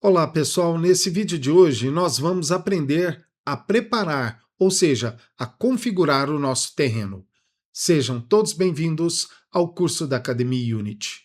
Olá pessoal, nesse vídeo de hoje nós vamos aprender a preparar, ou seja, a configurar o nosso terreno. Sejam todos bem-vindos ao curso da Academia Unity.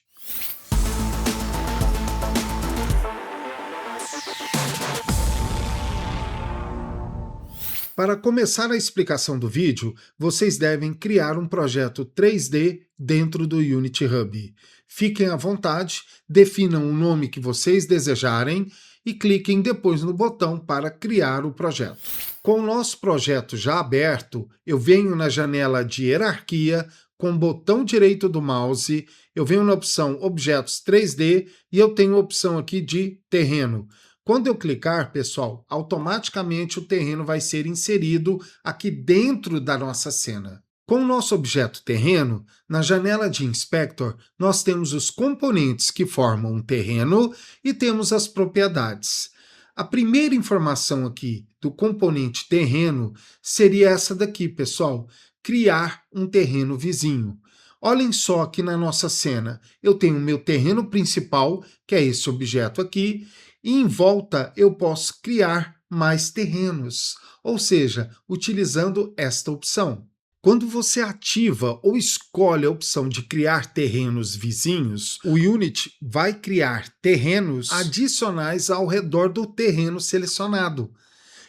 Para começar a explicação do vídeo, vocês devem criar um projeto 3D dentro do Unity Hub. Fiquem à vontade, definam o nome que vocês desejarem e cliquem depois no botão para criar o projeto. Com o nosso projeto já aberto, eu venho na janela de hierarquia, com o botão direito do mouse, eu venho na opção Objetos 3D e eu tenho a opção aqui de Terreno. Quando eu clicar, pessoal, automaticamente o terreno vai ser inserido aqui dentro da nossa cena. Com o nosso objeto terreno, na janela de Inspector, nós temos os componentes que formam um terreno e temos as propriedades. A primeira informação aqui do componente terreno seria essa daqui, pessoal, criar um terreno vizinho. Olhem só aqui na nossa cena, eu tenho o meu terreno principal, que é esse objeto aqui, e em volta eu posso criar mais terrenos, ou seja, utilizando esta opção. Quando você ativa ou escolhe a opção de criar terrenos vizinhos, o Unity vai criar terrenos adicionais ao redor do terreno selecionado,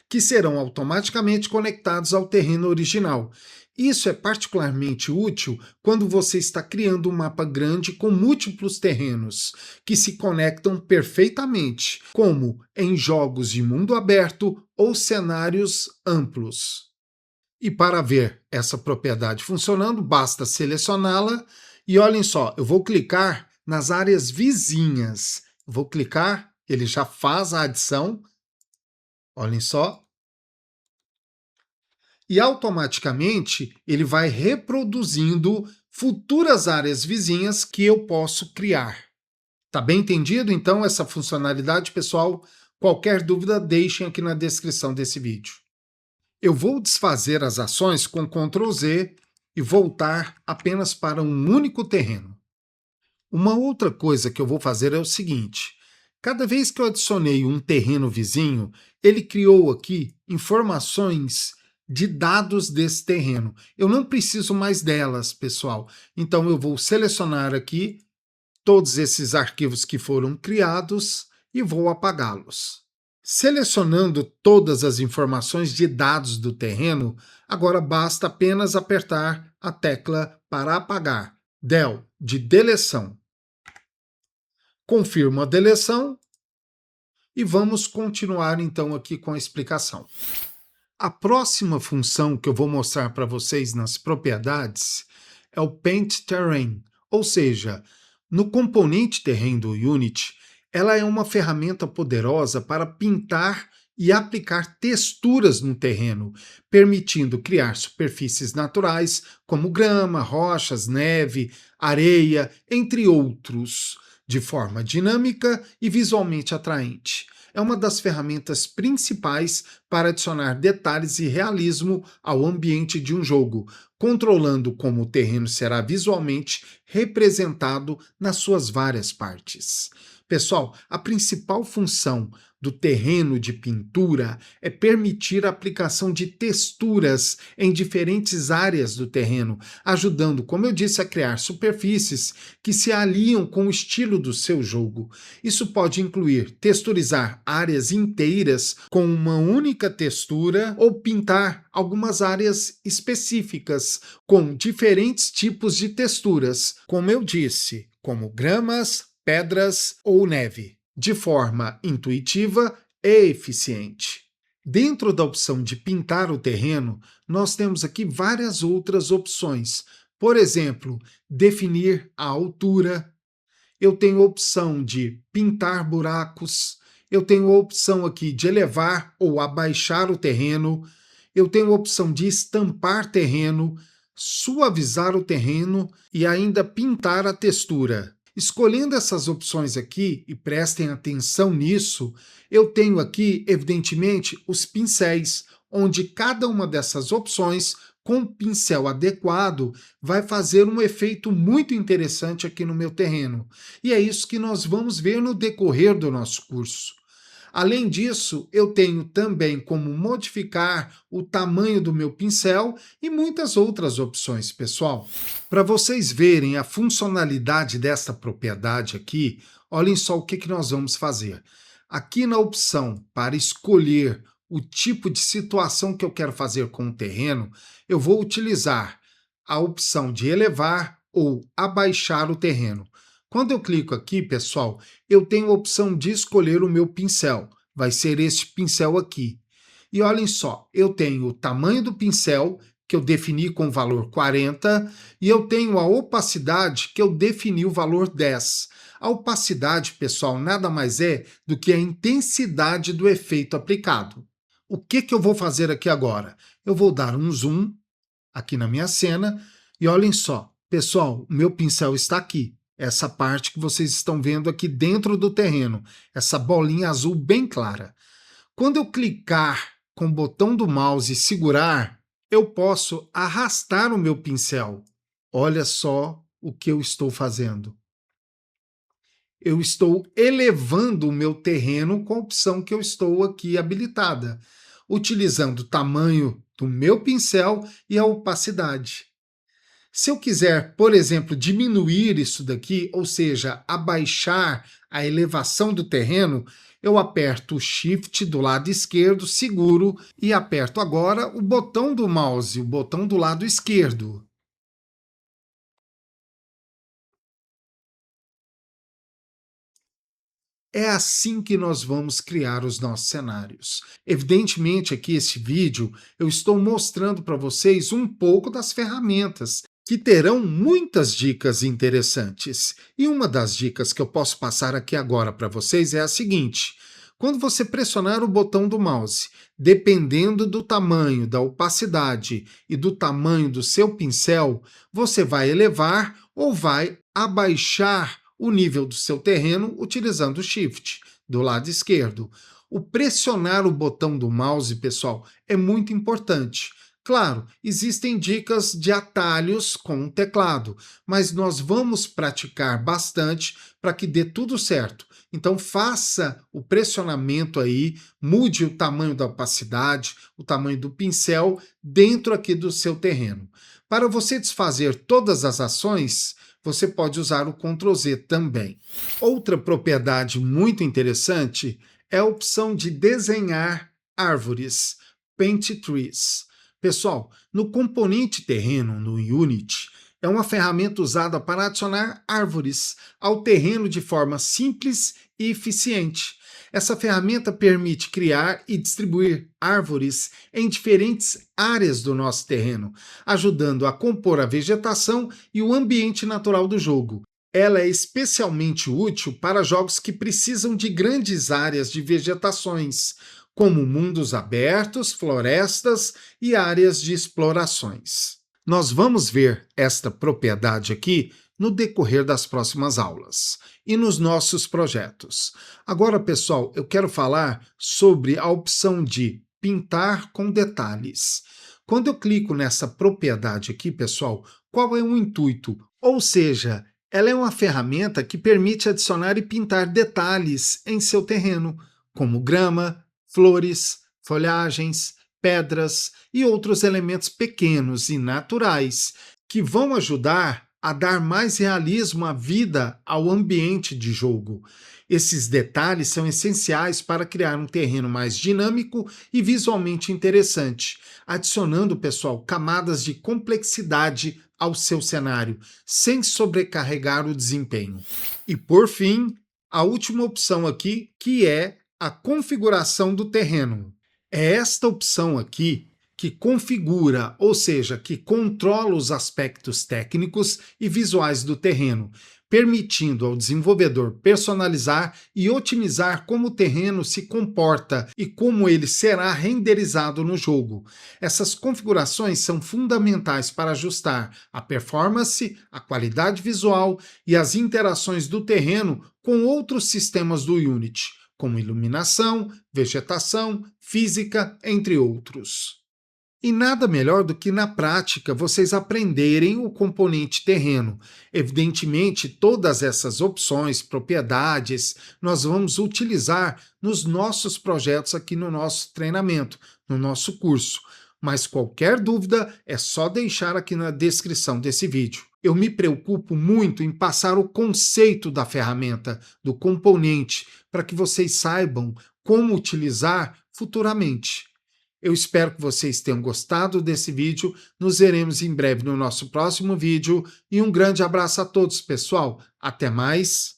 que serão automaticamente conectados ao terreno original. Isso é particularmente útil quando você está criando um mapa grande com múltiplos terrenos, que se conectam perfeitamente, como em jogos de mundo aberto ou cenários amplos. E para ver essa propriedade funcionando, basta selecioná-la e olhem só, eu vou clicar nas áreas vizinhas. Vou clicar, ele já faz a adição, olhem só. E automaticamente ele vai reproduzindo futuras áreas vizinhas que eu posso criar. Tá bem entendido, então, essa funcionalidade, pessoal? Qualquer dúvida, deixem aqui na descrição desse vídeo. Eu vou desfazer as ações com Ctrl Z e voltar apenas para um único terreno. Uma outra coisa que eu vou fazer é o seguinte: cada vez que eu adicionei um terreno vizinho, ele criou aqui informações de dados desse terreno. Eu não preciso mais delas, pessoal. Então eu vou selecionar aqui todos esses arquivos que foram criados e vou apagá-los. Selecionando todas as informações de dados do terreno, agora basta apenas apertar a tecla para apagar, del, de deleção. Confirmo a deleção e vamos continuar então aqui com a explicação. A próxima função que eu vou mostrar para vocês nas propriedades é o Paint Terrain, ou seja, no componente Terrain do Unity, ela é uma ferramenta poderosa para pintar e aplicar texturas no terreno, permitindo criar superfícies naturais como grama, rochas, neve, areia, entre outros, de forma dinâmica e visualmente atraente. É uma das ferramentas principais para adicionar detalhes e realismo ao ambiente de um jogo, controlando como o terreno será visualmente representado nas suas várias partes. Pessoal, a principal função do terreno de pintura é permitir a aplicação de texturas em diferentes áreas do terreno, ajudando, como eu disse, a criar superfícies que se aliam com o estilo do seu jogo. Isso pode incluir texturizar áreas inteiras com uma única textura ou pintar algumas áreas específicas com diferentes tipos de texturas, como eu disse, como gramas, pedras ou neve, de forma intuitiva e eficiente. Dentro da opção de pintar o terreno, nós temos aqui várias outras opções. Por exemplo, definir a altura. Eu tenho a opção de pintar buracos. Eu tenho a opção aqui de elevar ou abaixar o terreno. Eu tenho a opção de estampar terreno, suavizar o terreno e ainda pintar a textura. Escolhendo essas opções aqui, e prestem atenção nisso, eu tenho aqui, evidentemente, os pincéis, onde cada uma dessas opções, com um pincel adequado, vai fazer um efeito muito interessante aqui no meu terreno. E é isso que nós vamos ver no decorrer do nosso curso. Além disso, eu tenho também como modificar o tamanho do meu pincel e muitas outras opções, pessoal. Para vocês verem a funcionalidade dessa propriedade aqui, olhem só o que nós vamos fazer. Aqui na opção para escolher o tipo de situação que eu quero fazer com o terreno, eu vou utilizar a opção de elevar ou abaixar o terreno. Quando eu clico aqui, pessoal, eu tenho a opção de escolher o meu pincel. Vai ser este pincel aqui. E olhem só, eu tenho o tamanho do pincel, que eu defini com o valor 40, e eu tenho a opacidade, que eu defini o valor 10. A opacidade, pessoal, nada mais é do que a intensidade do efeito aplicado. O que eu vou fazer aqui agora? Eu vou dar um zoom aqui na minha cena e olhem só, pessoal, o meu pincel está aqui. Essa parte que vocês estão vendo aqui dentro do terreno, essa bolinha azul bem clara. Quando eu clicar com o botão do mouse e segurar, eu posso arrastar o meu pincel. Olha só o que eu estou fazendo. Eu estou elevando o meu terreno com a opção que eu estou aqui habilitada, utilizando o tamanho do meu pincel e a opacidade. Se eu quiser, por exemplo, diminuir isso daqui, ou seja, abaixar a elevação do terreno, eu aperto o Shift do lado esquerdo, seguro e aperto agora o botão do mouse, o botão do lado esquerdo. É assim que nós vamos criar os nossos cenários. Evidentemente, aqui esse vídeo eu estou mostrando para vocês um pouco das ferramentas, que terão muitas dicas interessantes. E uma das dicas que eu posso passar aqui agora para vocês é a seguinte: quando você pressionar o botão do mouse, dependendo do tamanho, da opacidade e do tamanho do seu pincel, você vai elevar ou vai abaixar o nível do seu terreno utilizando o Shift do lado esquerdo. O pressionar o botão do mouse, pessoal, é muito importante. Claro, existem dicas de atalhos com o teclado, mas nós vamos praticar bastante para que dê tudo certo. Então faça o pressionamento aí, mude o tamanho da opacidade, o tamanho do pincel dentro aqui do seu terreno. Para você desfazer todas as ações, você pode usar o Ctrl Z também. Outra propriedade muito interessante é a opção de desenhar árvores, Paint Trees. Pessoal, no componente terreno, no Unity, é uma ferramenta usada para adicionar árvores ao terreno de forma simples e eficiente. Essa ferramenta permite criar e distribuir árvores em diferentes áreas do nosso terreno, ajudando a compor a vegetação e o ambiente natural do jogo. Ela é especialmente útil para jogos que precisam de grandes áreas de vegetações, como mundos abertos, florestas e áreas de explorações. Nós vamos ver esta propriedade aqui no decorrer das próximas aulas e nos nossos projetos. Agora, pessoal, eu quero falar sobre a opção de pintar com detalhes. Quando eu clico nessa propriedade aqui, pessoal, qual é o intuito? Ou seja, ela é uma ferramenta que permite adicionar e pintar detalhes em seu terreno, como grama, flores, folhagens, pedras e outros elementos pequenos e naturais que vão ajudar a dar mais realismo à vida ao ambiente de jogo. Esses detalhes são essenciais para criar um terreno mais dinâmico e visualmente interessante, adicionando, pessoal, camadas de complexidade ao seu cenário, sem sobrecarregar o desempenho. E por fim, a última opção aqui, que é a configuração do terreno. É esta opção aqui que configura, ou seja, que controla os aspectos técnicos e visuais do terreno, permitindo ao desenvolvedor personalizar e otimizar como o terreno se comporta e como ele será renderizado no jogo. Essas configurações são fundamentais para ajustar a performance, a qualidade visual e as interações do terreno com outros sistemas do Unity, como iluminação, vegetação, física, entre outros. E nada melhor do que na prática vocês aprenderem o componente terreno. Evidentemente, todas essas opções, propriedades, nós vamos utilizar nos nossos projetos aqui no nosso treinamento, no nosso curso. Mas qualquer dúvida é só deixar aqui na descrição desse vídeo. Eu me preocupo muito em passar o conceito da ferramenta, do componente, para que vocês saibam como utilizar futuramente. Eu espero que vocês tenham gostado desse vídeo. Nos veremos em breve no nosso próximo vídeo. E um grande abraço a todos, pessoal. Até mais!